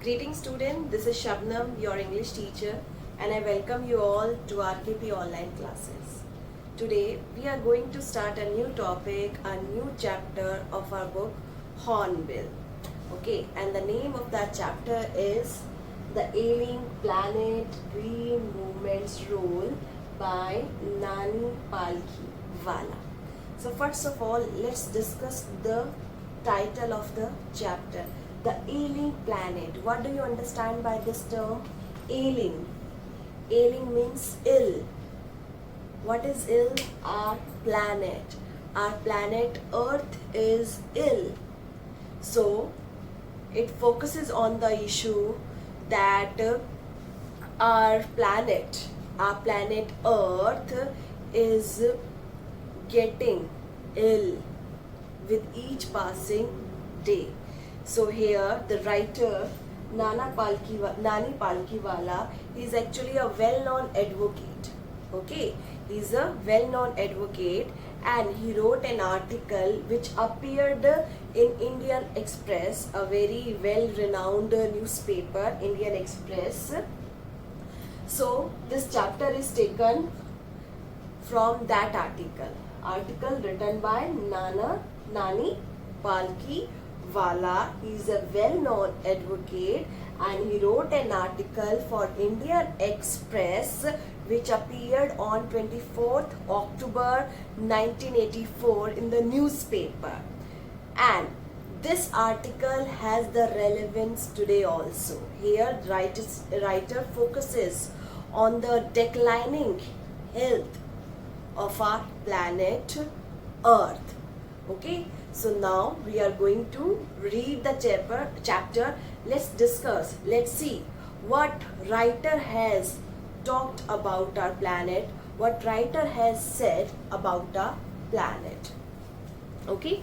Greetings student, this is Shabnam, your English teacher, and I welcome you all to RKP online classes. Today we are going to start a new topic, a new chapter of our book Hornbill. Okay, and the name of that chapter is The Ailing Planet Green Movement's Role by Nani Palkhiwala. So first of all, let's discuss the title of the chapter. The ailing planet. What do you understand by this term? Ailing. Ailing means ill. What is ill? Our planet. Our planet Earth is ill. So, it focuses on the issue that our planet Earth is getting ill with each passing day. So here the writer Nani Palkhiwala is actually a well-known advocate. Okay, he's a well-known advocate and he wrote an article which appeared in Indian Express, a very well-renowned newspaper, Indian Express. So this chapter is taken from that article written by Nani Palkhiwala. He is a well-known advocate and he wrote an article for Indian Express which appeared on 24th October 1984 in the newspaper. And this article has the relevance today also. Here writer focuses on the declining health of our planet Earth. Okay, so now we are going to read the chapter. Let's discuss, let's see what writer has talked about our planet, what writer has said about our planet. Okay,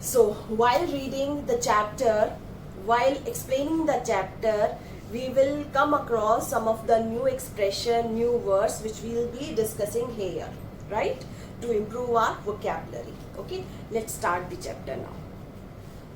so while reading the chapter, while explaining the chapter, we will come across some of the new expression, new words which we will be discussing here, right, to improve our vocabulary. Okay, let's start the chapter now.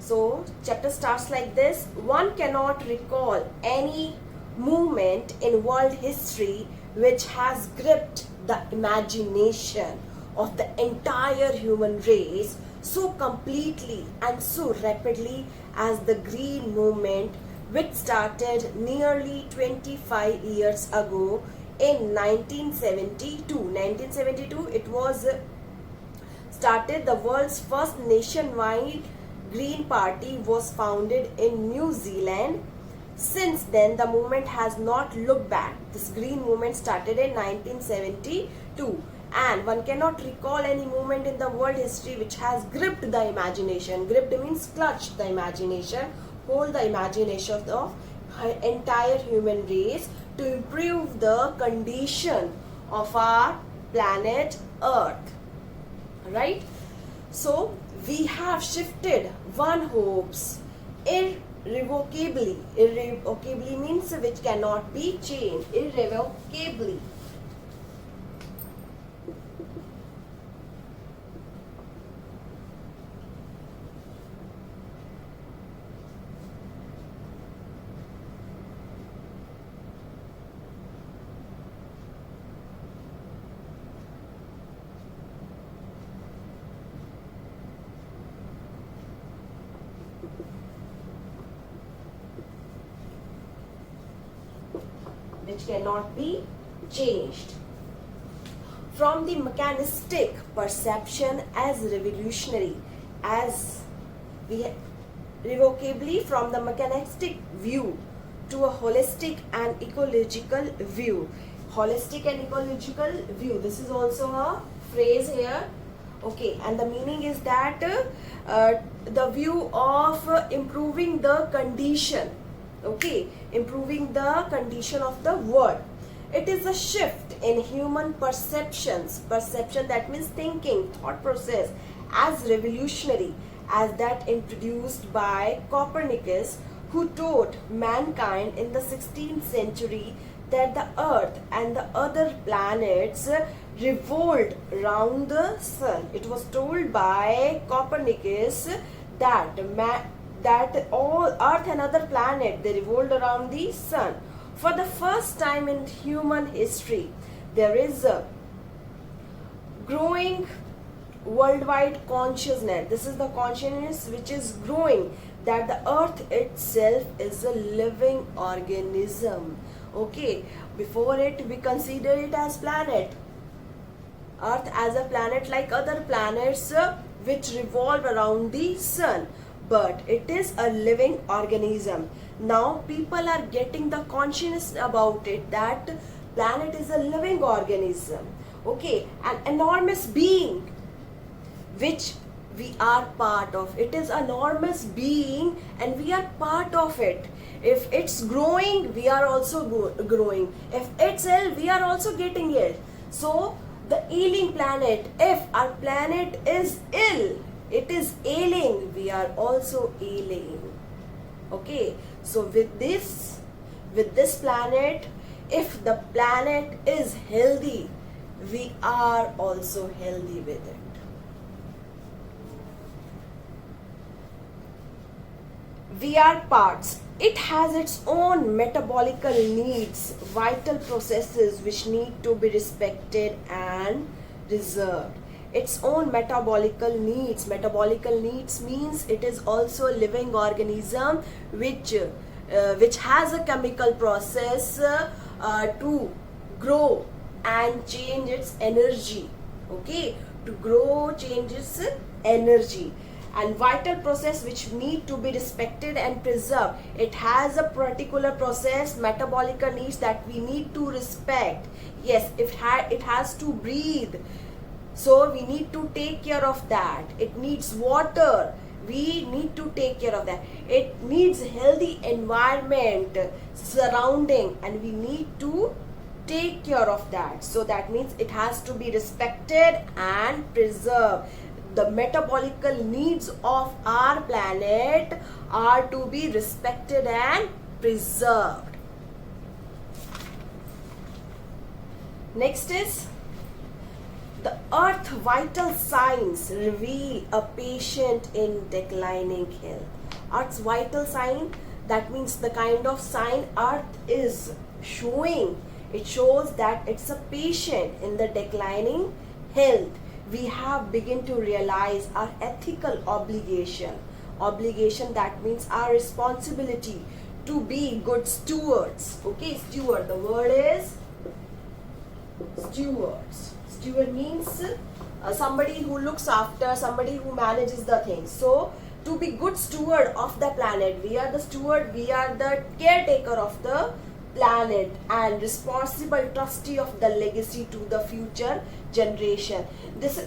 So chapter starts like this. One cannot recall any movement in world history which has gripped the imagination of the entire human race so completely and so rapidly as the green movement, which started nearly 25 years ago in 1972. 1972 it was started. The world's first nationwide Green Party was founded in New Zealand. Since then, the movement has not looked back. This green movement started in 1972. And one cannot recall any movement in the world history which has gripped the imagination. Gripped means clutched the imagination, hold the imagination of entire human race to improve the condition of our planet Earth. Right? So, we have shifted one hopes irrevocably. Irrevocably means which cannot be changed. Irrevocably. Which cannot be changed. From the mechanistic perception as revolutionary, as we revocably from the mechanistic view to a holistic and ecological view. Holistic and ecological view. This is also a phrase here. Okay, and the meaning is that the view of improving the condition. Okay, improving the condition of the world. It is a shift in human perceptions. Perception, that means thinking, thought process, as revolutionary as that introduced by Copernicus, who taught mankind in the 16th century that the Earth and the other planets revolved round the sun. It was told by Copernicus that that all Earth and other planet, they revolved around the sun. For the first time in human history, there is a growing worldwide consciousness. This is the consciousness which is growing, that the earth itself is a living organism. Okay, before it we consider it as planet, earth as a planet like other planets which revolve around the sun, but it is a living organism. Now people are getting the consciousness about it, that planet is a living organism. Okay, an enormous being which we are part of. It is an enormous being and we are part of it. If it's growing, we are also growing. If it's ill, we are also getting ill. So the ailing planet, if our planet is ill, it is ailing, we are also ailing. Okay, so with this planet, if the planet is healthy, we are also healthy with it. We are parts. It has its own metabolical needs, vital processes which need to be respected and reserved. Its own metabolical needs. Metabolical needs means it is also a living organism which has a chemical process to grow and change its energy. Okay, to grow, change its energy. And vital process which need to be respected and preserved. It has a particular process, metabolic needs, that we need to respect. Yes, it has to breathe, so we need to take care of that. It needs water, we need to take care of that. It needs healthy environment surrounding, and we need to take care of that. So that means it has to be respected and preserved. The metabolical needs of our planet are to be respected and preserved. Next is the earth vital signs reveal a patient in declining health. Earth's vital sign, that means the kind of sign earth is showing. It shows that it's a patient in the declining health. We have begun to realize our ethical obligation. Obligation, that means our responsibility to be good stewards. Okay, steward, the word is stewards. Steward means somebody who looks after, somebody who manages the things. So to be good steward of the planet, we are the steward, we are the caretaker of the planet and responsible trustee of the legacy to the future generation. This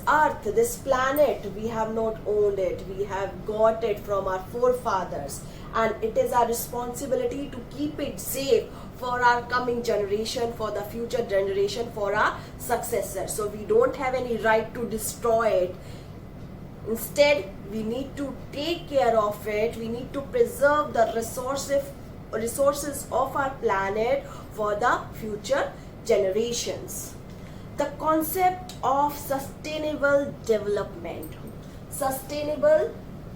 earth, this planet, we have not owned it, we have got it from our forefathers, and it is our responsibility to keep it safe for our coming generation, for the future generation, for our successors. So we don't have any right to destroy it. Instead, we need to take care of it. We need to preserve the resources of our planet for the future generations. The concept of sustainable development. Sustainable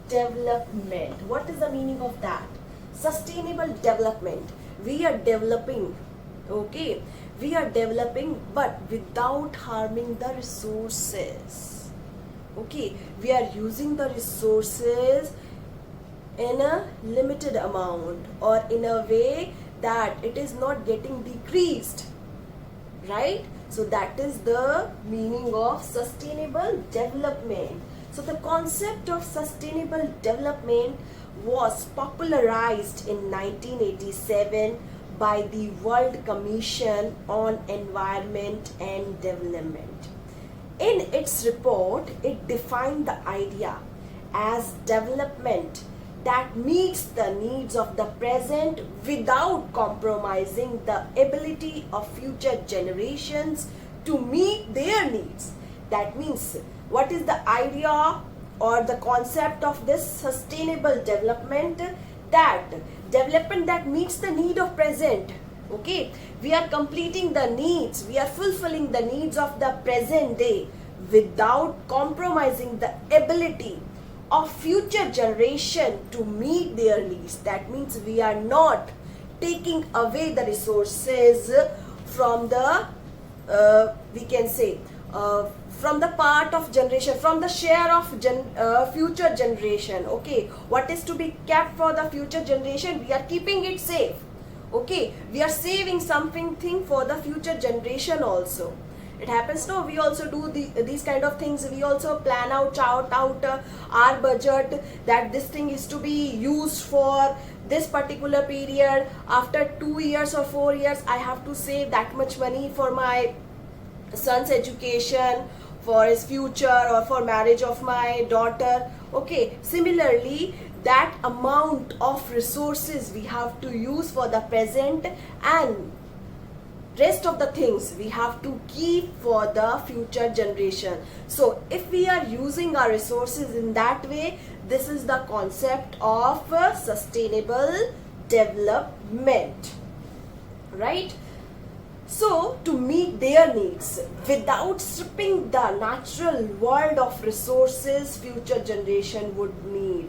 development. What is the meaning of that? Sustainable development. We are developing, okay? We are developing, but without harming the resources. Okay, we are using the resources in a limited amount, or in a way that it is not getting decreased, right? So that is the meaning of sustainable development. So the concept of sustainable development was popularized in 1987 by the World Commission on Environment and Development. In its report, it defined the idea as development that meets the needs of the present without compromising the ability of future generations to meet their needs. That means, what is the idea or the concept of this sustainable development? That development that meets the need of present. Okay, we are completing the needs, we are fulfilling the needs of the present day without compromising the ability of future generation to meet their needs. That means we are not taking away the resources from the we can say from the part of generation, from the share of future generation. Okay, what is to be kept for the future generation, we are keeping it safe. Okay, we are saving something thing for the future generation also. It happens, no, we also do these kind of things. We also plan out our budget, that this thing is to be used for this particular period. After 2 years or 4 years, I have to save that much money for my son's education, for his future, or for marriage of my daughter. Okay, similarly, that amount of resources we have to use for the present, and rest of the things we have to keep for the future generation. So if we are using our resources in that way, this is the concept of sustainable development, right? So to meet their needs without stripping the natural world of resources future generation would need.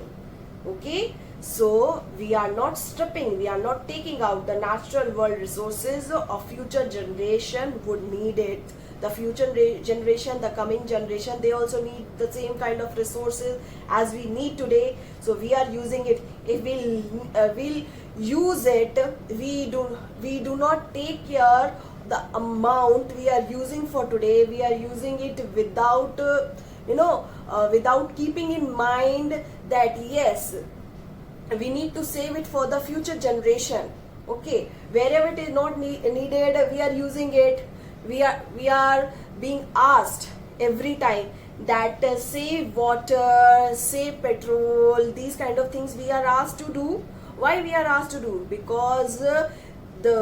Okay, so we are not stripping, we are not taking out the natural world resources of future generation would need it. The future generation, the coming generation, they also need the same kind of resources as we need today. So we are using it. If we'll use it, we do not take care the amount we are using for today. We are using it without without keeping in mind that yes, we need to save it for the future generation. Okay, wherever it is not needed, we are using it. We are being asked every time that save water, save petrol, these kind of things we are asked to do. Why we are asked to do? Because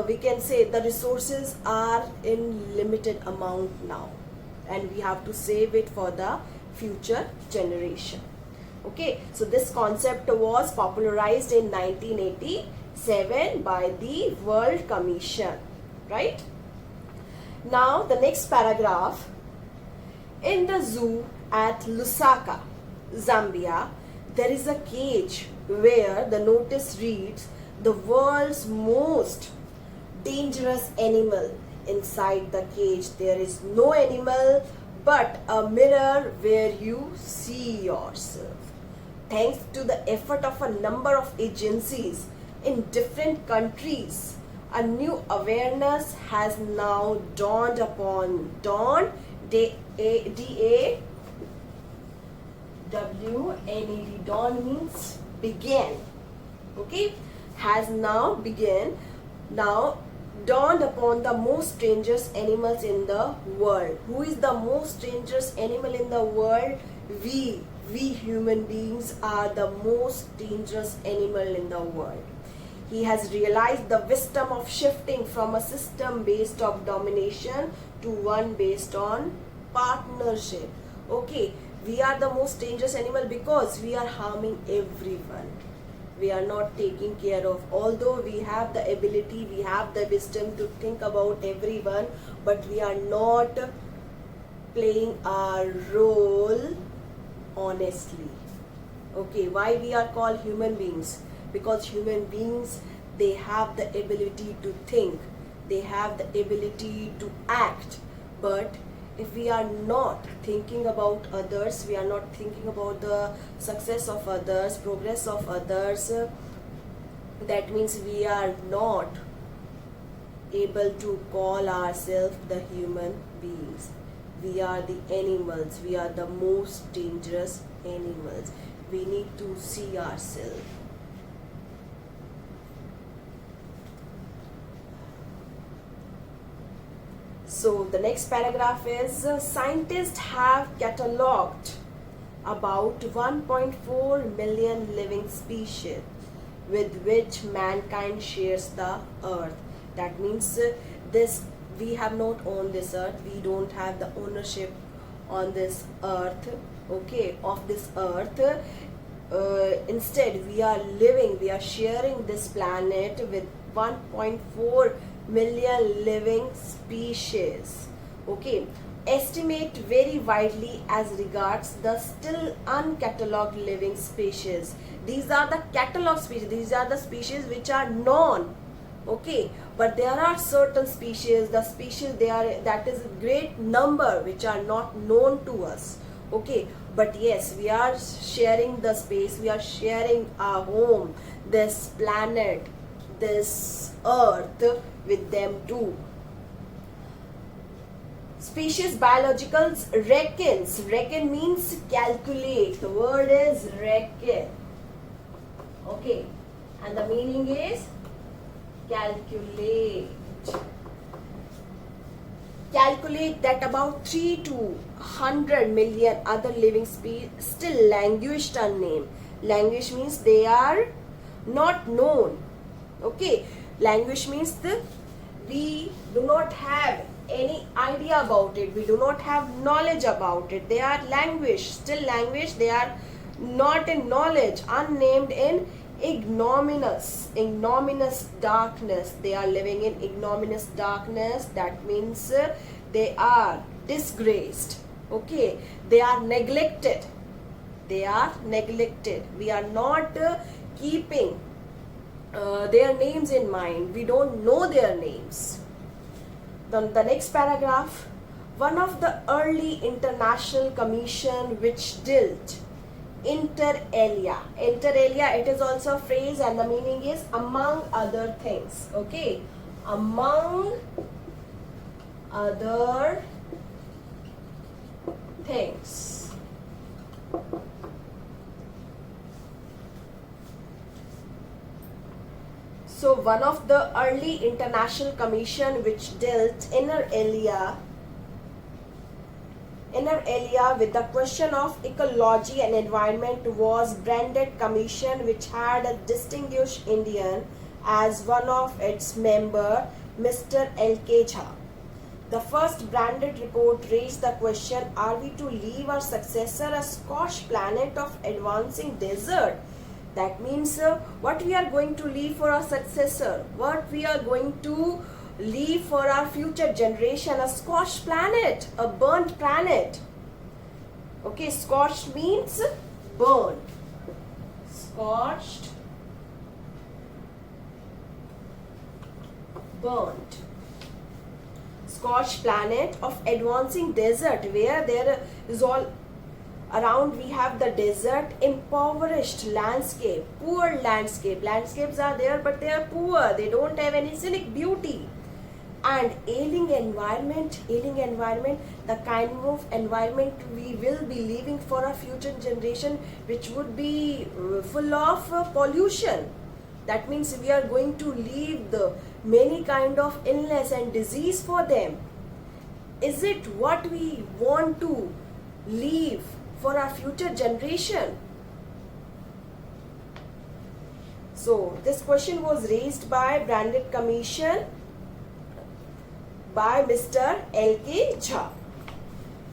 we can say the resources are in limited amount now, and we have to save it for the future generation. Okay, so this concept was popularized in 1987 by the World Commission, right? Now the next paragraph. In the zoo at Lusaka, Zambia, there is a cage where the notice reads, "The world's most dangerous animal." Inside the cage there is no animal but a mirror where you see yourself. Thanks to the effort of a number of agencies in different countries, a new awareness has now dawned upon. D-A-W-N-E-D. Dawn means began. Okay, has now begun. Now dawned upon the most dangerous animals in the world. Who is the most dangerous animal in the world? We human beings are the most dangerous animal in the world. He has realized the wisdom of shifting from a system based on domination to one based on partnership. Okay, we are the most dangerous animal because we are harming everyone. We are not taking care of, although we have the ability, we have the wisdom to think about everyone, but we are not playing our role honestly. Okay, why we are called human beings? Because human beings, they have the ability to think, they have the ability to act, but if we are not thinking about others, we are not thinking about the success of others, progress of others, that means we are not able to call ourselves the human beings. We are the animals, we are the most dangerous animals. We need to see ourselves. So the next paragraph is, scientists have catalogued about 1.4 million living species with which mankind shares the earth. That means this, we have not owned this earth, we don't have the ownership on this earth, okay, of this earth. Instead we are living, we are sharing this planet with 1.4 million living species. Okay, estimate very widely as regards the still uncatalogued living species. These are the catalog species. These are the species which are known. Okay, but there are certain species, the species they are, that is a great number, which are not known to us. Okay, but yes, we are sharing the space, we are sharing our home, this planet, this earth with them too. Species biologicals reckons. Reckon means calculate. The word is reckon. Okay, and the meaning is calculate. Calculate that about 3 to 100 million other living species still languished unnamed. Languish means they are not known. Okay, languish means we do not have any idea about it, we do not have knowledge about it. They are languish, still languish, they are not in knowledge, unnamed, in ignominious darkness. They are living in ignominious darkness. That means they are disgraced. Okay, they are neglected. They are neglected. We are not keeping their names in mind. We don't know their names. Then the next paragraph, one of the early international commission which dealt inter alia. Inter alia, it is also a phrase and the meaning is among other things. Okay, among other things. So one of the early international commission which dealt inter alia with the question of ecology and environment was Branded Commission, which had a distinguished Indian as one of its member, Mr. L.K. Jha. The first Branded report raised the question, are we to leave our successor a scorched planet of advancing desert? That means what we are going to leave for our successor, what we are going to leave for our future generation, a scorched planet, a burnt planet. Okay, scorched means burned. Scorched, burnt. Scorched planet of advancing desert, where there is all around we have the desert, impoverished landscape, poor landscape. Landscapes are there but they are poor, they don't have any scenic beauty. And ailing environment, the kind of environment we will be leaving for our future generation, which would be full of pollution. That means we are going to leave the many kind of illness and disease for them. Is it what we want to leave for our future generation? So this question was raised by Branded Commission by Mr. L.K. Jha.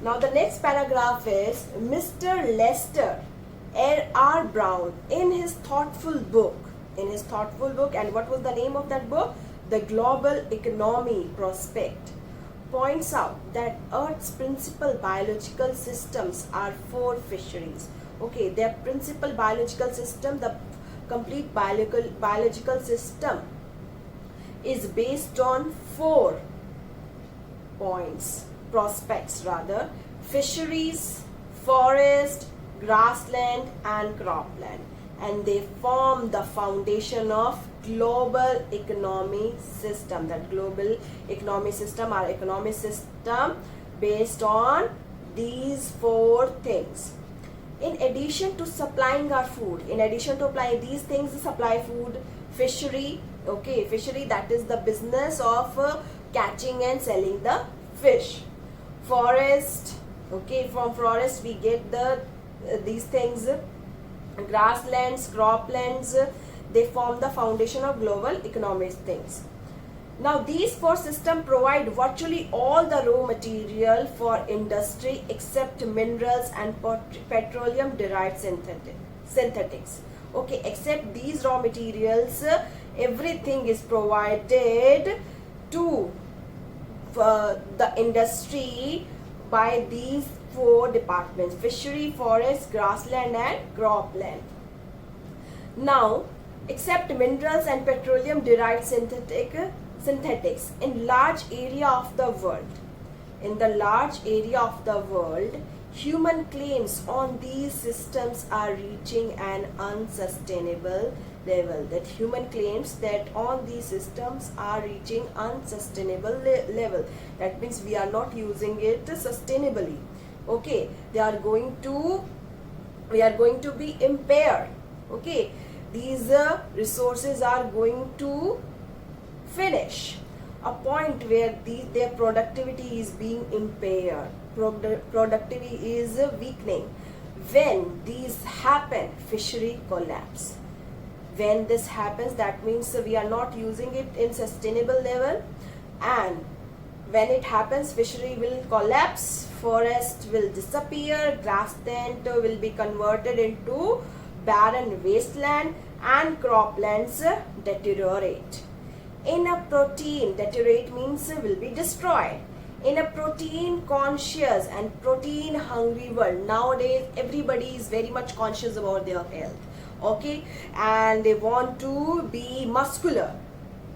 Now the next paragraph is Mr. Lester R. Brown in his thoughtful book, and what was the name of that book? The Global Economy Prospect, points out that Earth's principal biological systems are 4 fisheries. Okay, their principal biological system, the complete biological system is based on 4 prospects rather: fisheries, forest, grassland and cropland, and they form the foundation of global economy system. That global economy system, our economic system based on these 4 things. In addition to supplying our food, in addition to applying these things, supply food, fishery, okay, fishery, that is the business of catching and selling the fish. Forest, okay, from forest we get the these things. Grasslands, croplands, they form the foundation of global economic things. Now these 4 systems provide virtually all the raw material for industry except minerals and petroleum derived synthetics. Okay, except these raw materials, everything is provided to the industry by these four departments: fishery, forest, grassland and cropland. Now, except minerals and petroleum derived synthetics in large area of the world. In the large area of the world, human claims on these systems are reaching an unsustainable level. That human claims that on these systems are reaching unsustainable level. That means we are not using it sustainably. Okay, we are going to be impaired. Okay, these resources are going to finish a point where their productivity is being impaired. Productivity is weakening. When these happen, fishery collapse. When this happens, that means we are not using it in sustainable level, and when it happens, fishery will collapse, forest will disappear, grassland will be converted into barren wasteland, and croplands deteriorate. In a protein, deteriorate means will be destroyed. In a protein conscious and protein hungry world, nowadays everybody is very much conscious about their health. Okay, and they want to be muscular.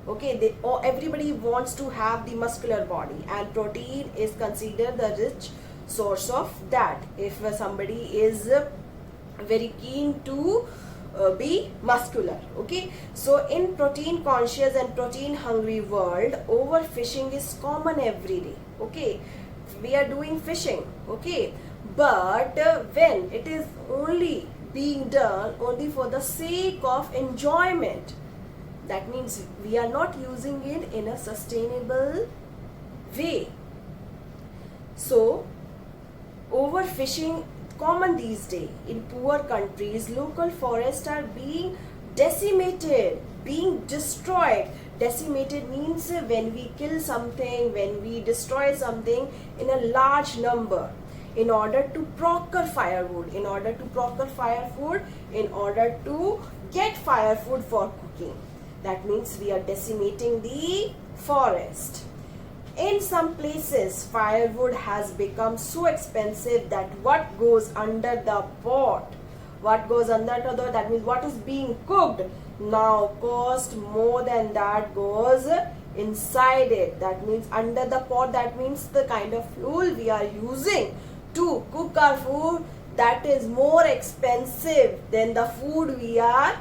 Okay, everybody wants to have the muscular body, and protein is considered the rich source of that. If somebody is very keen to be muscular. Okay, so in protein conscious and protein hungry world, overfishing is common every day. Okay, we are doing fishing. Okay, but when it is only being done only for the sake of enjoyment, that means we are not using it in a sustainable way. So overfishing common these days. In poor countries, local forests are being decimated, being destroyed. Decimated means when we kill something, when we destroy something in a large number in order to procure firewood, in order to get firewood for cooking. That means we are decimating the forest. In some places, firewood has become so expensive that what goes under the pot, that means what is being cooked, now cost more than that goes inside it. That means under the pot, that means the kind of fuel we are using to cook our food, that is more expensive than the food we are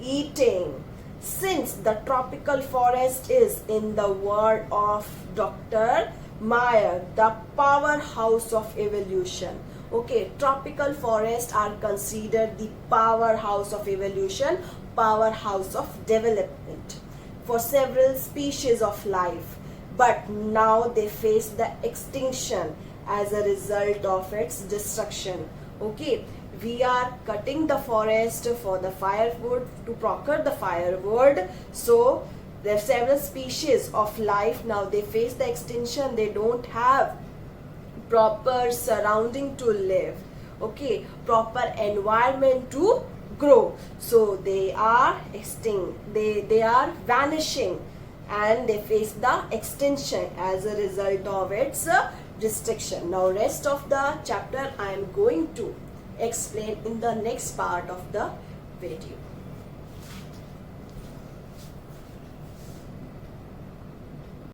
eating. Since the tropical forest is, in the word of Dr. Meyer, the powerhouse of evolution. Okay, tropical forests are considered the powerhouse of evolution, powerhouse of development for several species of life. But now they face the extinction as a result of its destruction. Okay, we are cutting the forest for the firewood, to procure the firewood. So there are several species of life, now they face the extinction. They don't have proper surrounding to live. Okay, proper environment to grow. So they are extinct, they are vanishing, and they face the extinction as a result of its destruction. Now rest of the chapter I am going to explain in the next part of the video.